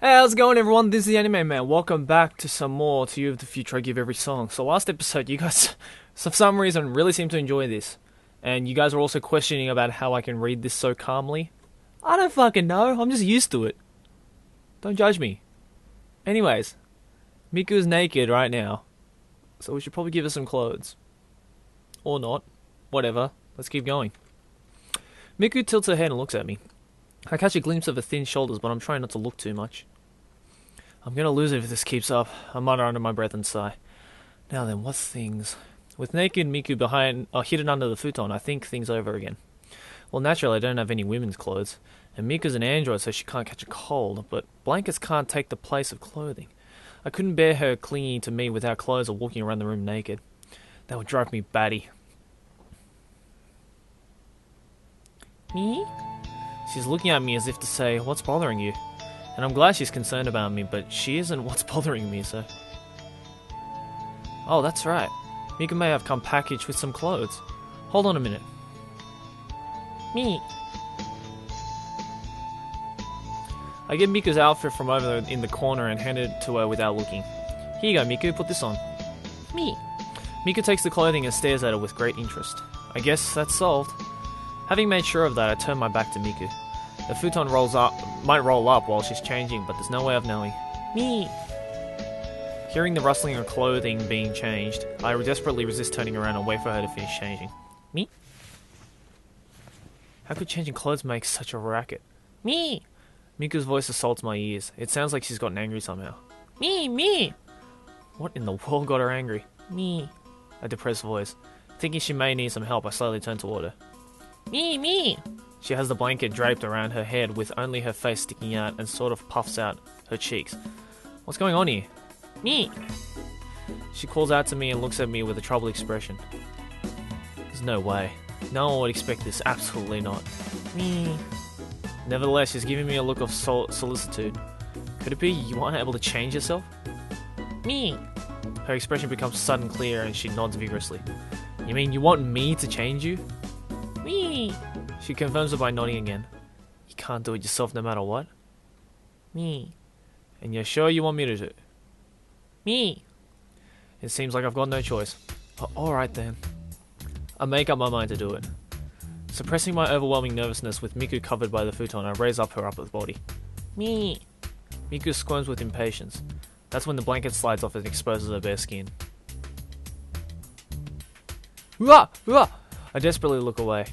Hey, how's it going, everyone? This is the Anime Man. Welcome back to some more To You of the Future I Give Every Song. So last episode, you guys, for some reason, really seem to enjoy this. And you guys were also questioning about how I can read this so calmly. I don't fucking know. I'm just used to it. Don't judge me. Anyways, Miku's naked right now. So we should probably give her some clothes. Or not. Whatever. Let's keep going. Miku tilts her head and looks at me. I catch a glimpse of her thin shoulders, but I'm trying not to look too much. I'm gonna lose it if this keeps up, I mutter under my breath and sigh. Now then, what's things? With naked Miku hidden under the futon, I think things over again. Well, naturally, I don't have any women's clothes, and Miku's an android, so she can't catch a cold, but blankets can't take the place of clothing. I couldn't bear her clinging to me without clothes or walking around the room naked. That would drive me batty. Me? She's looking at me as if to say, what's bothering you? And I'm glad she's concerned about me, but she isn't what's bothering me, so... Oh, that's right. Miku may have come packaged with some clothes. Hold on a minute. Me. I get Miku's outfit from over in the corner and hand it to her without looking. Here you go, Miku, put this on. Me. Miku takes the clothing and stares at it with great interest. I guess that's solved. Having made sure of that, I turn my back to Miku. The futon might roll up while she's changing, but there's no way of knowing. Me. Hearing the rustling of clothing being changed, I desperately resist turning around and wait for her to finish changing. Me. How could changing clothes make such a racket? Me. Miku's voice assaults my ears. It sounds like she's gotten angry somehow. Me. What in the world got her angry? Me. A depressed voice. Thinking she may need some help, I slowly turn toward her. Me. She has the blanket draped around her head with only her face sticking out and sort of puffs out her cheeks. What's going on here? Me. She calls out to me and looks at me with a troubled expression. There's no way. No one would expect this. Absolutely not. Me. Nevertheless, she's giving me a look of solicitude. Could it be you aren't able to change yourself? Me. Her expression becomes sudden clear and she nods vigorously. You mean you want me to change you? Me. She confirms it by nodding again. You can't do it yourself no matter what? Me. And you're sure you want me to do it? Me. It seems like I've got no choice. Alright then. I make up my mind to do it. Suppressing my overwhelming nervousness with Miku covered by the futon, I raise up her upper body. Me. Miku squirms with impatience. That's when the blanket slides off and exposes her bare skin. Uah! I desperately look away.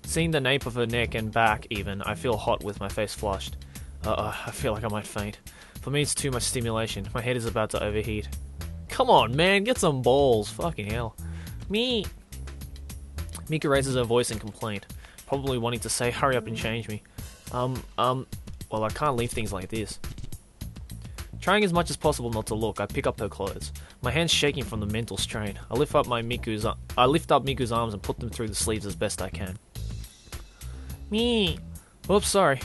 Seeing the nape of her neck and back even, I feel hot with my face flushed. I feel like I might faint. For me, it's too much stimulation. My head is about to overheat. Come on, man, get some balls. Fucking hell. Me. Miku raises her voice in complaint, probably wanting to say, hurry up and change me. Well, I can't leave things like this. Trying as much as possible not to look, I pick up her clothes. My hands shaking from the mental strain. I lift up Miku's arms and put them through the sleeves as best I can. Me. Oops, sorry.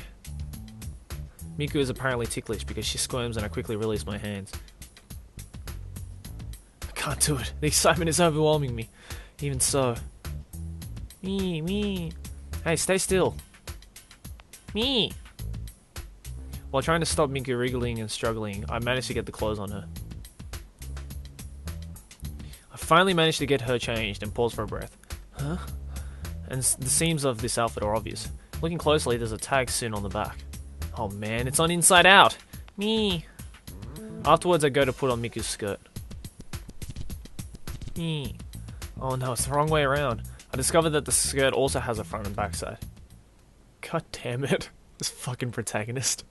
Miku is apparently ticklish because she squirms and I quickly release my hands. I can't do it. The excitement is overwhelming me. Even so. Me. Hey, stay still. Me. While trying to stop Miku wriggling and struggling, I managed to get the clothes on her. I finally managed to get her changed and pause for a breath. Huh? And the seams of this outfit are obvious. Looking closely, there's a tag sewn on the back. Oh man, it's on inside out! Me. Afterwards, I go to put on Miku's skirt. Me. Oh no, it's the wrong way around. I discovered that the skirt also has a front and back side. God damn it. This fucking protagonist.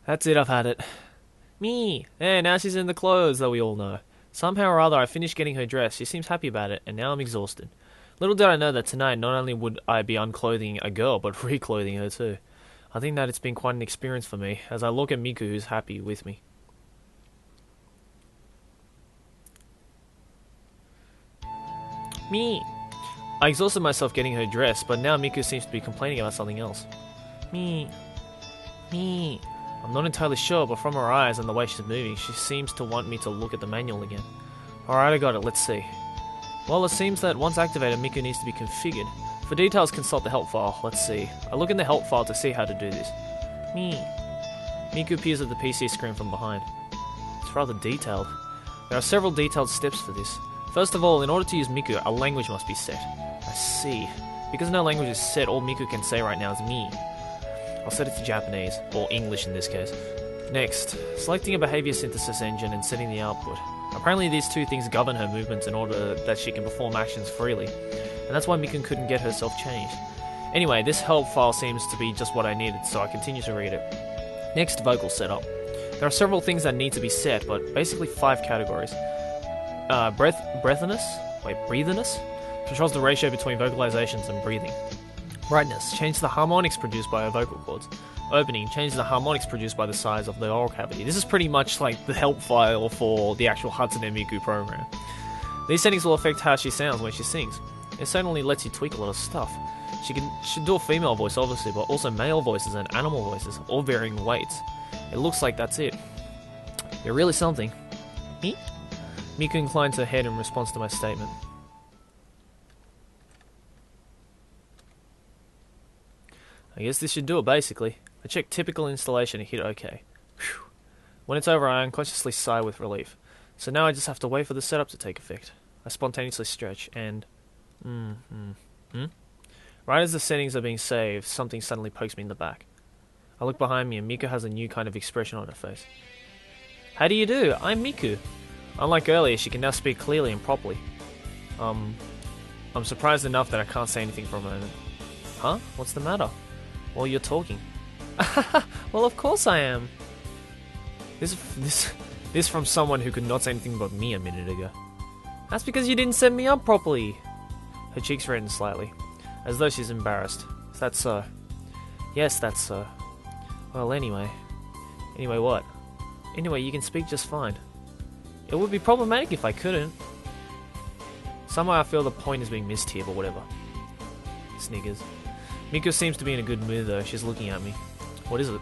That's it, I've had it. Me. Yeah, now she's in the clothes that we all know. Somehow or other I finished getting her dressed. She seems happy about it, and now I'm exhausted. Little did I know that tonight not only would I be unclothing a girl, but reclothing her too. I think that it's been quite an experience for me, as I look at Miku who's happy with me. Me. I exhausted myself getting her dressed, but now Miku seems to be complaining about something else. Me. I'm not entirely sure, but from her eyes and the way she's moving, she seems to want me to look at the manual again. Alright, I got it, let's see. Well, it seems that once activated, Miku needs to be configured. For details, consult the help file. Let's see. I look in the help file to see how to do this. Me. Miku appears at the PC screen from behind. It's rather detailed. There are several detailed steps for this. First of all, in order to use Miku, a language must be set. I see. Because no language is set, all Miku can say right now is me. I'll set it to Japanese, or English in this case. Next, selecting a behavior synthesis engine and setting the output. Apparently these two things govern her movements in order that she can perform actions freely. And that's why Miku couldn't get herself changed. Anyway, this help file seems to be just what I needed, so I continue to read it. Next, vocal setup. There are several things that need to be set, but basically 5 categories. Breathiness controls the ratio between vocalizations and breathing. Brightness, change the harmonics produced by her vocal cords. Opening, change the harmonics produced by the size of the oral cavity. This is pretty much like the help file for the actual Hatsune Miku program. These settings will affect how she sounds when she sings. It certainly lets you tweak a lot of stuff. She should do a female voice obviously, but also male voices and animal voices, all varying weights. It looks like that's it. You're really something. Me? Miku inclines her head in response to my statement. I guess this should do it basically. I check typical installation and hit OK. Whew. When it's over, I unconsciously sigh with relief. So now I just have to wait for the setup to take effect. I spontaneously stretch and... Right as the settings are being saved, something suddenly pokes me in the back. I look behind me and Miku has a new kind of expression on her face. How do you do? I'm Miku. Unlike earlier, she can now speak clearly and properly. I'm surprised enough that I can't say anything for a moment. Huh? What's the matter? Well, you're talking. Well, of course I am. This from someone who could not say anything but me a minute ago. That's because you didn't set me up properly. Her cheeks redden slightly, as though she's embarrassed. Is that so? Yes, that's so. Well, anyway. Anyway what? Anyway, you can speak just fine. It would be problematic if I couldn't. Somehow I feel the point is being missed here, but whatever. Sniggers. Miku seems to be in a good mood though. She's looking at me. What is it?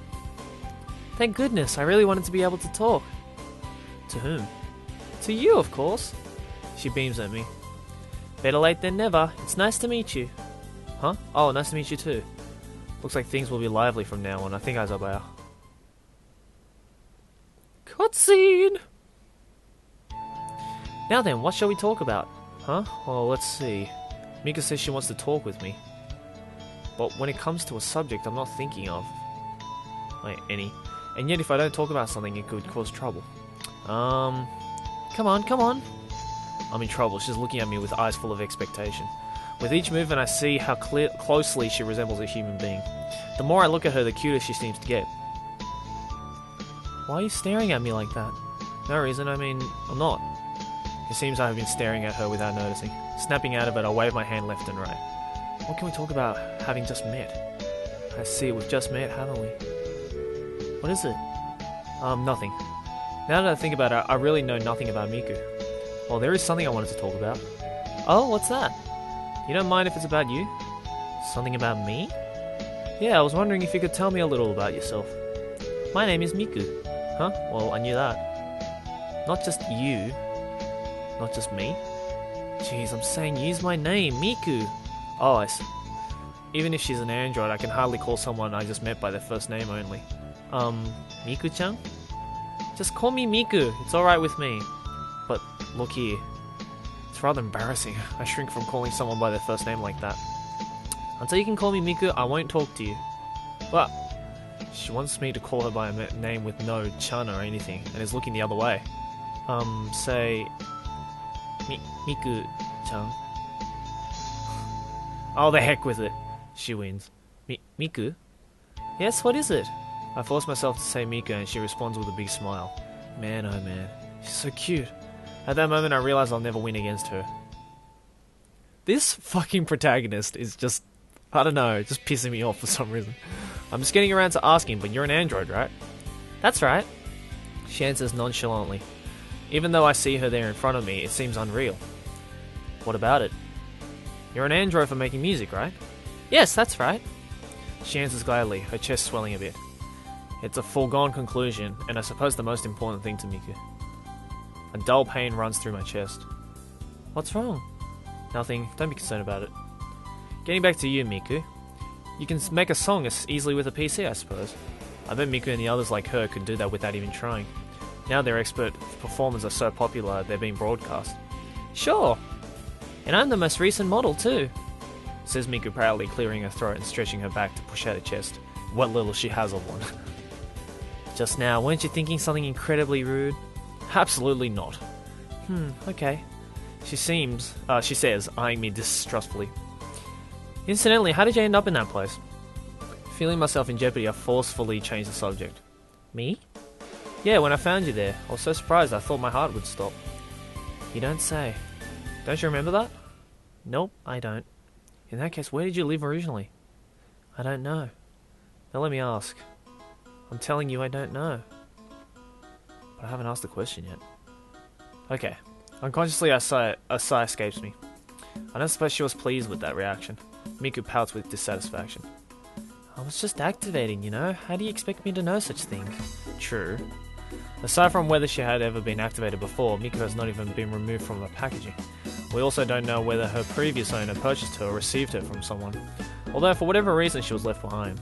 Thank goodness, I really wanted to be able to talk. To whom? To you, of course. She beams at me. Better late than never. It's nice to meet you. Huh? Oh, nice to meet you too. Looks like things will be lively from now on. I think I bow. Cutscene! Now then, what shall we talk about? Huh? Well, let's see. Miku says she wants to talk with me. But when it comes to a subject I'm not thinking of... any. And yet if I don't talk about something, it could cause trouble. Come on. I'm in trouble. She's looking at me with eyes full of expectation. With each movement I see how closely she resembles a human being. The more I look at her, the cuter she seems to get. Why are you staring at me like that? No reason, I mean, I'm not. It seems I have been staring at her without noticing. Snapping out of it, I wave my hand left and right. What can we talk about having just met? I see, we've just met, haven't we? What is it? Nothing. Now that I think about it, I really know nothing about Miku. Well, there is something I wanted to talk about. Oh, what's that? You don't mind if it's about you? Something about me? Yeah, I was wondering if you could tell me a little about yourself. My name is Miku. Huh? Well, I knew that. Not just you. Not just me. Jeez, I'm saying use my name, Miku. Oh, I see. Even if she's an android, I can hardly call someone I just met by their first name only. Miku-chan? Just call me Miku, it's alright with me. But, look here. It's rather embarrassing. I shrink from calling someone by their first name like that. Until you can call me Miku, I won't talk to you. But, she wants me to call her by a name with no chan or anything, and is looking the other way. Say... Miku-chan. Oh, the heck with it. She wins. Miku? Yes, what is it? I force myself to say Miku and she responds with a big smile. Man, oh man. She's so cute. At that moment I realize I'll never win against her. This fucking protagonist is just... I don't know, just pissing me off for some reason. I'm just getting around to asking, but you're an android, right? That's right. She answers nonchalantly. Even though I see her there in front of me, it seems unreal. What about it? You're an android for making music, right? Yes, that's right. She answers gladly, her chest swelling a bit. It's a foregone conclusion, and I suppose the most important thing to Miku. A dull pain runs through my chest. What's wrong? Nothing, don't be concerned about it. Getting back to you, Miku. You can make a song as easily with a PC, I suppose. I bet Miku and the others like her could do that without even trying. Now their expert performers are so popular they're being broadcast. Sure! And I'm the most recent model too, says Miku proudly, clearing her throat and stretching her back to push out her chest. What little she has of one. Just now, weren't you thinking something incredibly rude? Absolutely not. Okay. She says, eyeing me distrustfully. Incidentally, how did you end up in that place? Feeling myself in jeopardy, I forcefully changed the subject. Me? Yeah, when I found you there, I was so surprised I thought my heart would stop. You don't say. Don't you remember that? Nope, I don't. In that case, where did you live originally? I don't know. Now let me ask. I'm telling you I don't know. But I haven't asked the question yet. Okay. Unconsciously, a sigh escapes me. I don't suppose she was pleased with that reaction. Miku pouts with dissatisfaction. I was just activating, you know? How do you expect me to know such things? True. Aside from whether she had ever been activated before, Miku has not even been removed from her packaging. We also don't know whether her previous owner purchased her or received her from someone. Although for whatever reason she was left behind.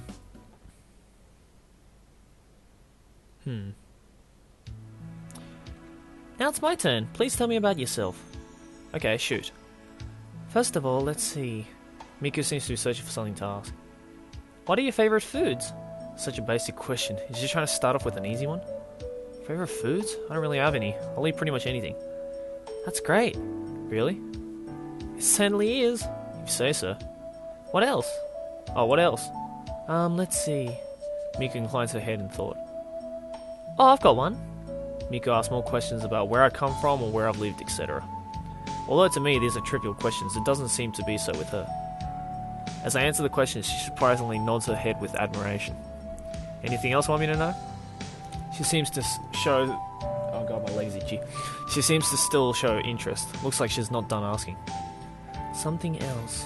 Now it's my turn. Please tell me about yourself. Okay, shoot. First of all, let's see. Miku seems to be searching for something to ask. What are your favourite foods? Such a basic question. Is she trying to start off with an easy one? Favourite foods? I don't really have any. I'll eat pretty much anything. That's great. Really? It certainly is. If you say so. What else? Oh, what else? Let's see. Miku inclines her head in thought. Oh, I've got one. Miku asks more questions about where I come from or where I've lived, etc. Although to me these are trivial questions, it doesn't seem to be so with her. As I answer the question, she surprisingly nods her head with admiration. Anything else you want me to know? She seems to show... Oh god, my leg's itchy. She seems to still show interest. Looks like she's not done asking. Something else.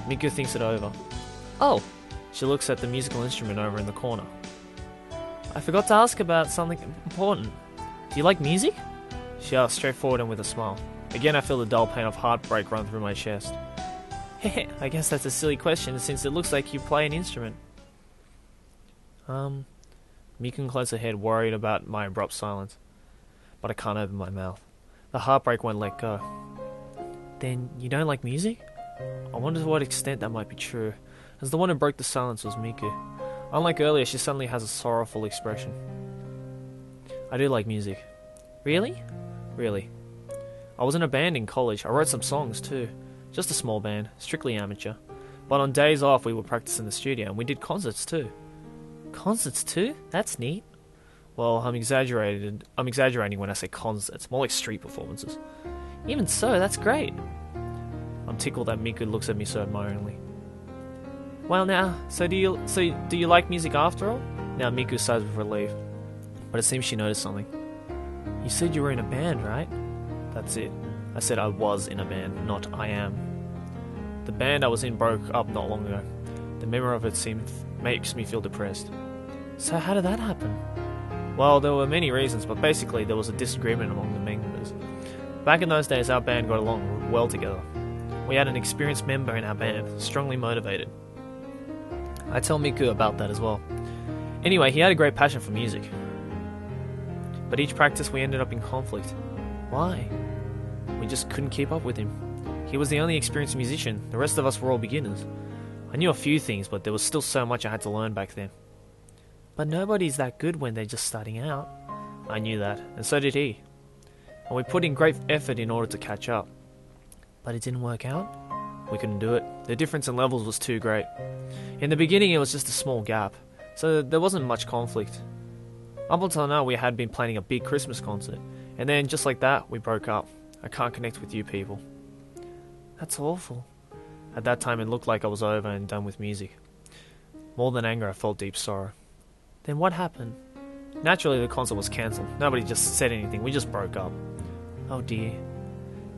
Miku thinks it over. Oh! She looks at the musical instrument over in the corner. I forgot to ask about something important. Do you like music? She asks straightforward and with a smile. Again, I feel the dull pain of heartbreak run through my chest. Heh, I guess that's a silly question since it looks like you play an instrument. Miku inclines her head, worried about my abrupt silence. But I can't open my mouth. The heartbreak won't let go. Then you don't like music? I wonder to what extent that might be true, as the one who broke the silence was Miku. Unlike earlier, she suddenly has a sorrowful expression. I do like music. Really? Really. I was in a band in college. I wrote some songs too. Just a small band, strictly amateur. But on days off we would practice in the studio and we did concerts too. Concerts too? That's neat. Well, I'm exaggerating when I say concerts, more like street performances. Even so, that's great. I'm tickled that Miku looks at me so admiringly. Well now, so do you like music after all? Now Miku sighs with relief. But it seems she noticed something. You said you were in a band, right? That's it. I said I was in a band, not I am. The band I was in broke up not long ago. The memory of it makes me feel depressed. So how did that happen? Well, there were many reasons, but basically there was a disagreement among the members. Back in those days, our band got along well together. We had an experienced member in our band, strongly motivated. I tell Miku about that as well. Anyway, he had a great passion for music. But each practice we ended up in conflict. Why? We just couldn't keep up with him. He was the only experienced musician, the rest of us were all beginners. I knew a few things, but there was still so much I had to learn back then. But nobody's that good when they're just starting out. I knew that, and so did he. And we put in great effort in order to catch up. But it didn't work out. We couldn't do it. The difference in levels was too great. In the beginning it was just a small gap, so there wasn't much conflict. Up until now we had been planning a big Christmas concert, and then just like that we broke up. I can't connect with you people. That's awful. At that time it looked like I was over and done with music. More than anger, I felt deep sorrow. Then what happened? Naturally the concert was cancelled. Nobody just said anything, we just broke up. Oh dear.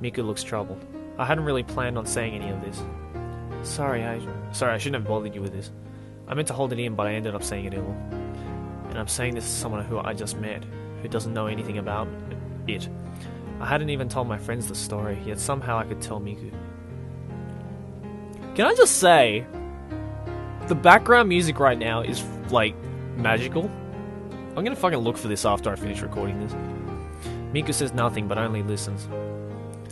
Miku looks troubled. I hadn't really planned on saying any of this. Sorry, I shouldn't have bothered you with this. I meant to hold it in, but I ended up saying it ill. And I'm saying this to someone who I just met, who doesn't know anything about it. I hadn't even told my friends the story, yet somehow I could tell Miku. Can I just say, the background music right now is, like, magical. I'm gonna fucking look for this after I finish recording this. Miku says nothing, but only listens.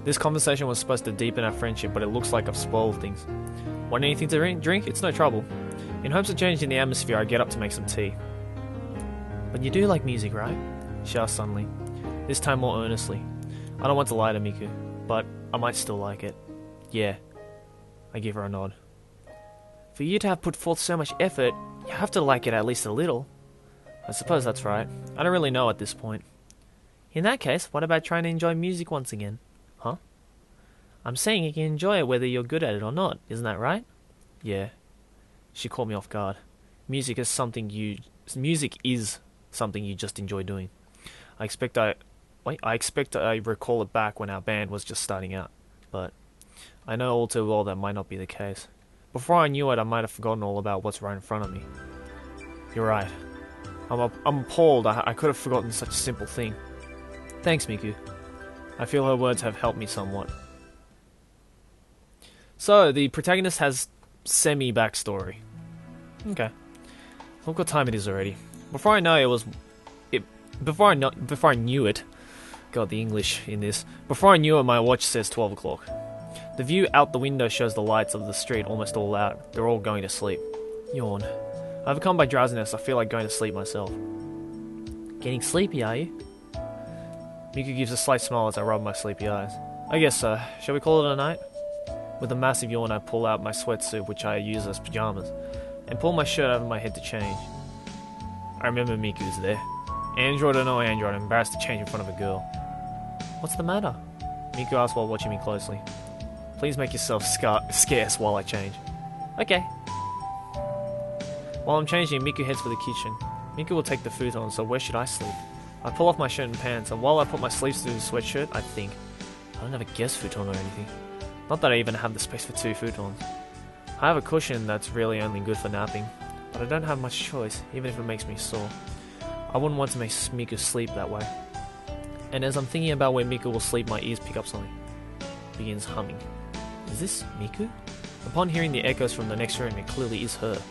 This conversation was supposed to deepen our friendship, but it looks like I've spoiled things. Want anything to drink? It's no trouble. In hopes of changing the atmosphere, I get up to make some tea. But you do like music, right? She asks suddenly, this time more earnestly. I don't want to lie to Miku, but I might still like it. Yeah. I give her a nod. For you to have put forth so much effort, you have to like it at least a little. I suppose that's right. I don't really know at this point. In that case, what about trying to enjoy music once again? Huh? I'm saying you can enjoy it whether you're good at it or not, isn't that right? Yeah. She caught me off guard. Music is something you just enjoy doing. I expect I recall it back when our band was just starting out, but I know all too well that might not be the case. Before I knew it, I might have forgotten all about what's right in front of me. You're right. I'm appalled. I could have forgotten such a simple thing. Thanks, Miku. I feel her words have helped me somewhat. So, the protagonist has semi-backstory. Okay. Look what time it is already. Before I knew it... God, the English in this. Before I knew it, my watch says 12 o'clock. The view out the window shows the lights of the street almost all out. They're all going to sleep. Yawn. Overcome by drowsiness, I feel like going to sleep myself. Getting sleepy, are you? Miku gives a slight smile as I rub my sleepy eyes. I guess so. Shall we call it a night? With a massive yawn, I pull out my sweatsuit, which I use as pajamas, and pull my shirt over my head to change. I remember Miku's there. Android or no android, I'm embarrassed to change in front of a girl. What's the matter? Miku asks while watching me closely. Please make yourself scarce while I change. Okay. While I'm changing, Miku heads for the kitchen. Miku will take the futon, so where should I sleep? I pull off my shirt and pants, and while I put my sleeves through the sweatshirt, I think, I don't have a guest futon or anything. Not that I even have the space for 2 futons. I have a cushion that's really only good for napping, but I don't have much choice, even if it makes me sore. I wouldn't want to make Miku sleep that way. And as I'm thinking about where Miku will sleep, my ears pick up something. It begins humming. Is this Miku? Upon hearing the echoes from the next room, it clearly is her.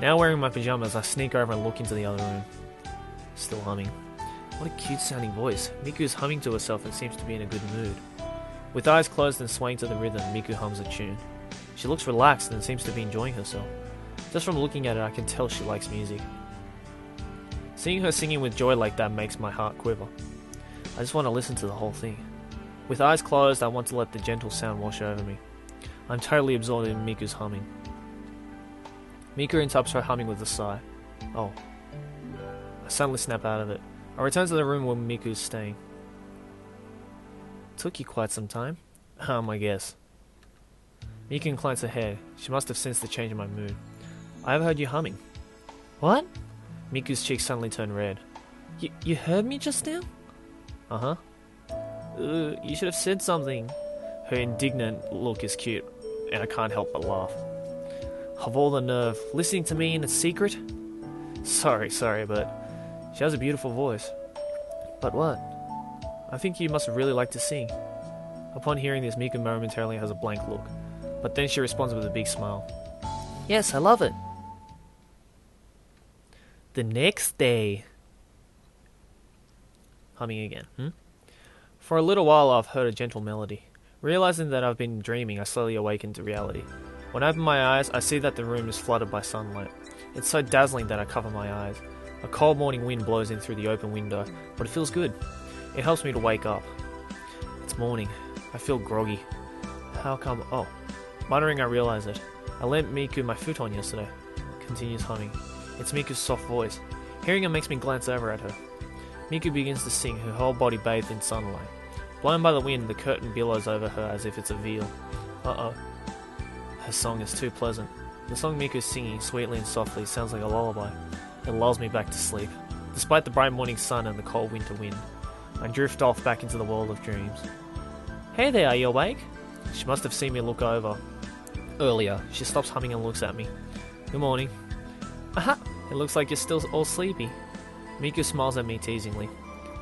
Now wearing my pajamas, I sneak over and look into the other room. Still humming. What a cute sounding voice. Miku is humming to herself and seems to be in a good mood. With eyes closed and swaying to the rhythm, Miku hums a tune. She looks relaxed and seems to be enjoying herself. Just from looking at it, I can tell she likes music. Seeing her singing with joy like that makes my heart quiver. I just want to listen to the whole thing. With eyes closed, I want to let the gentle sound wash over me. I'm totally absorbed in Miku's humming. Miku interrupts her humming with a sigh. Oh. I suddenly snap out of it. I return to the room where Miku is staying. Took you quite some time. I guess. Miku inclines her head. She must have sensed the change in my mood. I overheard you humming. What? Miku's cheeks suddenly turn red. You heard me just now? Uh-huh. You should have said something. Her indignant look is cute, and I can't help but laugh. Of all the nerve, listening to me in a secret? Sorry, but she has a beautiful voice. But what? I think you must really like to sing. Upon hearing this, Miku momentarily has a blank look, but then she responds with a big smile. Yes, I love it. The next day. Humming again, For a little while I've heard a gentle melody. Realizing that I've been dreaming, I slowly awaken to reality. When I open my eyes, I see that the room is flooded by sunlight. It's so dazzling that I cover my eyes. A cold morning wind blows in through the open window, but it feels good. It helps me to wake up. It's morning. I feel groggy. How come? Oh. Muttering, I realize it. I lent Miku my futon yesterday. Continues humming. It's Miku's soft voice. Hearing it makes me glance over at her. Miku begins to sing, her whole body bathed in sunlight. Blown by the wind, the curtain billows over her as if it's a veil. Uh-oh. Her song is too pleasant. The song Miku is singing, sweetly and softly, sounds like a lullaby. It lulls me back to sleep. Despite the bright morning sun and the cold winter wind, I drift off back into the world of dreams. Hey there, are you awake? She must have seen me look over earlier. She stops humming and looks at me. Good morning. Aha! It looks like you're still all sleepy. Miku smiles at me teasingly.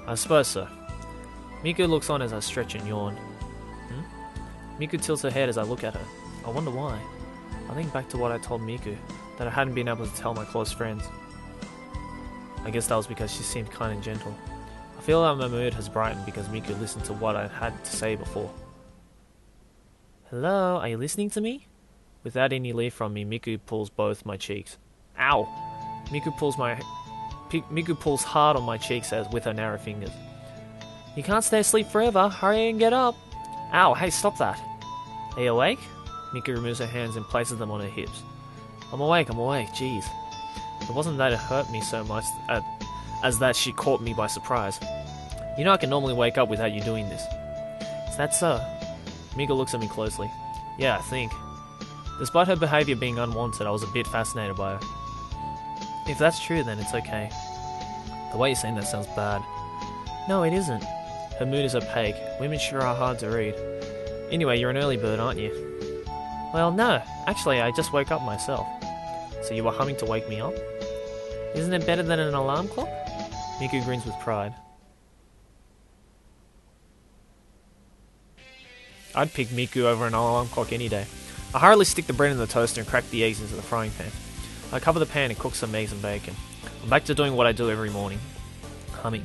I suppose so. Miku looks on as I stretch and yawn. Miku tilts her head as I look at her. I wonder why. I think back to what I told Miku, that I hadn't been able to tell my close friends. I guess that was because she seemed kind and gentle. I feel that my mood has brightened because Miku listened to what I had to say before. Hello, are you listening to me? Without any leave from me, Miku pulls both my cheeks. Ow! Miku pulls hard on my cheeks with her narrow fingers. You can't stay asleep forever. Hurry and get up. Ow, hey, stop that. Are you awake? Miku removes her hands and places them on her hips. I'm awake, jeez. It wasn't that it hurt me so much as that she caught me by surprise. You know I can normally wake up without you doing this. Is that so? Miku looks at me closely. Yeah, I think. Despite her behaviour being unwanted, I was a bit fascinated by her. If that's true, then it's okay. The way you're saying that sounds bad. No, it isn't. Her mood is opaque. Women sure are hard to read. Anyway, you're an early bird, aren't you? Well, no. Actually, I just woke up myself. So you were humming to wake me up? Isn't it better than an alarm clock? Miku grins with pride. I'd pick Miku over an alarm clock any day. I hurriedly stick the bread in the toaster and crack the eggs into the frying pan. I cover the pan and cook some eggs and bacon. I'm back to doing what I do every morning. Humming.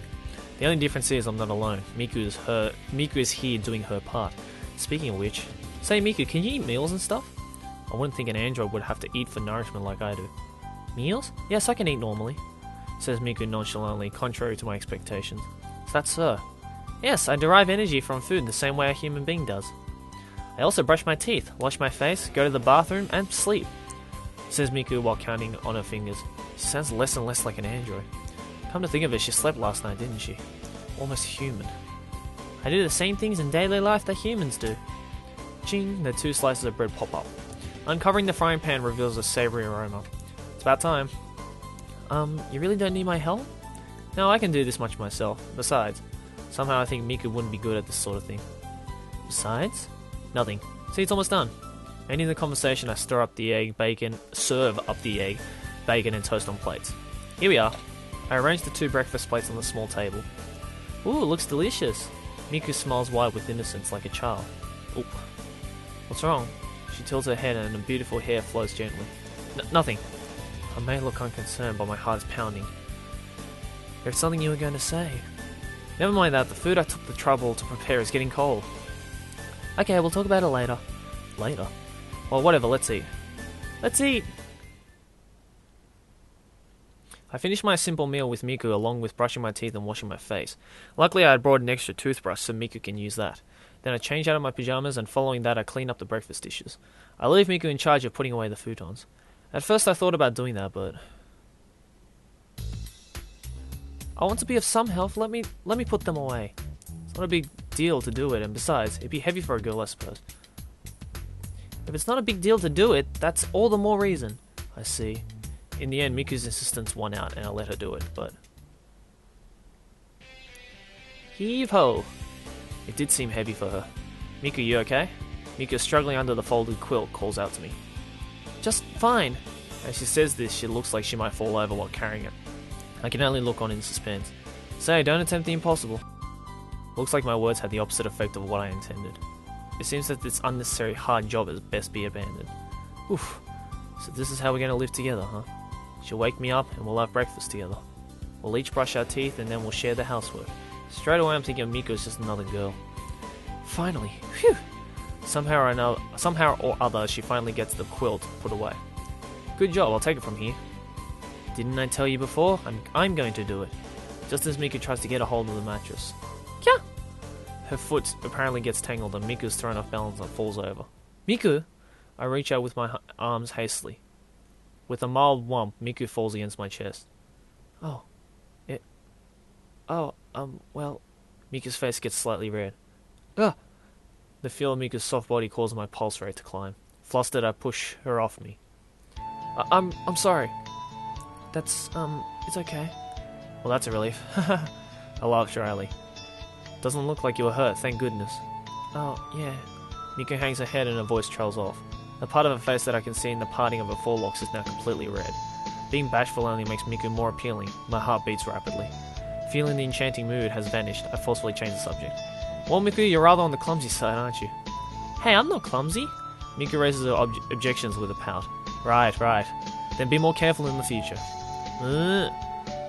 The only difference is I'm not alone. Miku is here doing her part. Speaking of which, say Miku, can you eat meals and stuff? I wouldn't think an android would have to eat for nourishment like I do. Meals? Yes, I can eat normally, says Miku nonchalantly, contrary to my expectations. Is that so? Yes, I derive energy from food the same way a human being does. I also brush my teeth, wash my face, go to the bathroom, and sleep, says Miku while counting on her fingers. She sounds less and less like an android. Come to think of it, she slept last night, didn't she? Almost human. I do the same things in daily life that humans do. Ching, the 2 slices of bread pop up. Uncovering the frying pan reveals a savoury aroma. It's about time. You really don't need my help? No, I can do this much myself. Besides, somehow I think Miku wouldn't be good at this sort of thing. Besides? Nothing. See, it's almost done. Ending the conversation, I serve up the egg, bacon, and toast on plates. Here we are. I arrange the 2 breakfast plates on the small table. Ooh, it looks delicious. Miku smiles wide with innocence like a child. Ooh. What's wrong? She tilts her head and her beautiful hair flows gently. Nothing. I may look unconcerned, but my heart is pounding. There's something you were going to say. Never mind that, the food I took the trouble to prepare is getting cold. Okay, we'll talk about it later. Later? Well, whatever, let's eat. Let's eat! I finished my simple meal with Miku along with brushing my teeth and washing my face. Luckily I had brought an extra toothbrush so Miku can use that. Then I changed out of my pyjamas and following that I cleaned up the breakfast dishes. I leave Miku in charge of putting away the futons. At first I thought about doing that, but... I want to be of some help, let me put them away. It's not a big deal to do it, and besides, it'd be heavy for a girl, I suppose. If it's not a big deal to do it, that's all the more reason. I see. In the end, Miku's insistence won out, and I let her do it, but... Heave-ho! It did seem heavy for her. Miku, you okay? Miku, struggling under the folded quilt, calls out to me. Just fine. As she says this, she looks like she might fall over while carrying it. I can only look on in suspense. Say, don't attempt the impossible. Looks like my words had the opposite effect of what I intended. It seems that this unnecessary hard job has best be abandoned. Oof. So this is how we're going to live together, huh? She'll wake me up and we'll have breakfast together. We'll each brush our teeth and then we'll share the housework. Straight away I'm thinking Miku is just another girl. Finally. Phew! Somehow or other she finally gets the quilt put away. Good job, I'll take it from here. Didn't I tell you before? I'm going to do it. Just as Miku tries to get a hold of the mattress. Kya! Her foot apparently gets tangled and Miku's thrown off balance and falls over. Miku! I reach out with my arms hastily. With a mild whump, Miku falls against my chest. Well... Miku's face gets slightly red. Ugh! The feel of Miku's soft body causes my pulse rate to climb. Flustered, I push her off me. I'm sorry. That's, it's okay. Well, that's a relief. I laugh dryly. Doesn't look like you were hurt, thank goodness. Oh, yeah. Miku hangs her head and her voice trails off. The part of her face that I can see in the parting of her forelocks is now completely red. Being bashful only makes Miku more appealing. My heart beats rapidly. Feeling the enchanting mood has vanished, I forcefully change the subject. Well, Miku, you're rather on the clumsy side, aren't you? Hey, I'm not clumsy. Miku raises her objections with a pout. Right. Then be more careful in the future.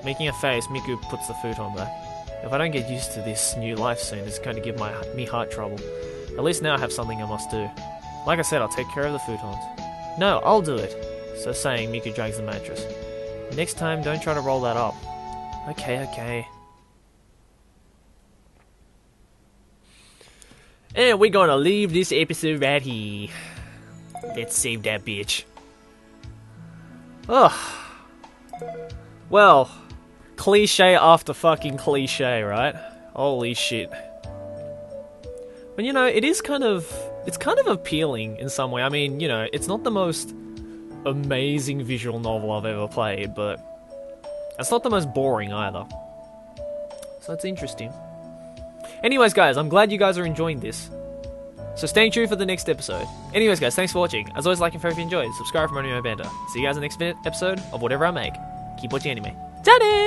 Making a face, Miku puts the futon back. If I don't get used to this new life soon, it's going to give me heart trouble. At least now I have something I must do. Like I said, I'll take care of the futons. No, I'll do it. So saying, Miku drags the mattress. Next time, don't try to roll that up. Okay. And we're gonna leave this episode right here. Let's save that bitch. Ugh. Well, cliche after fucking cliche, right? Holy shit. But you know, it's kind of appealing in some way. I mean, you know, it's not the most amazing visual novel I've ever played, but it's not the most boring either. So it's interesting. Anyways, guys, I'm glad you guys are enjoying this. So stay tuned for the next episode. Anyways, guys, thanks for watching. As always, like and favorite if you enjoyed. Subscribe for more anime banter. See you guys in the next episode of whatever I make. Keep watching anime. Ta-da!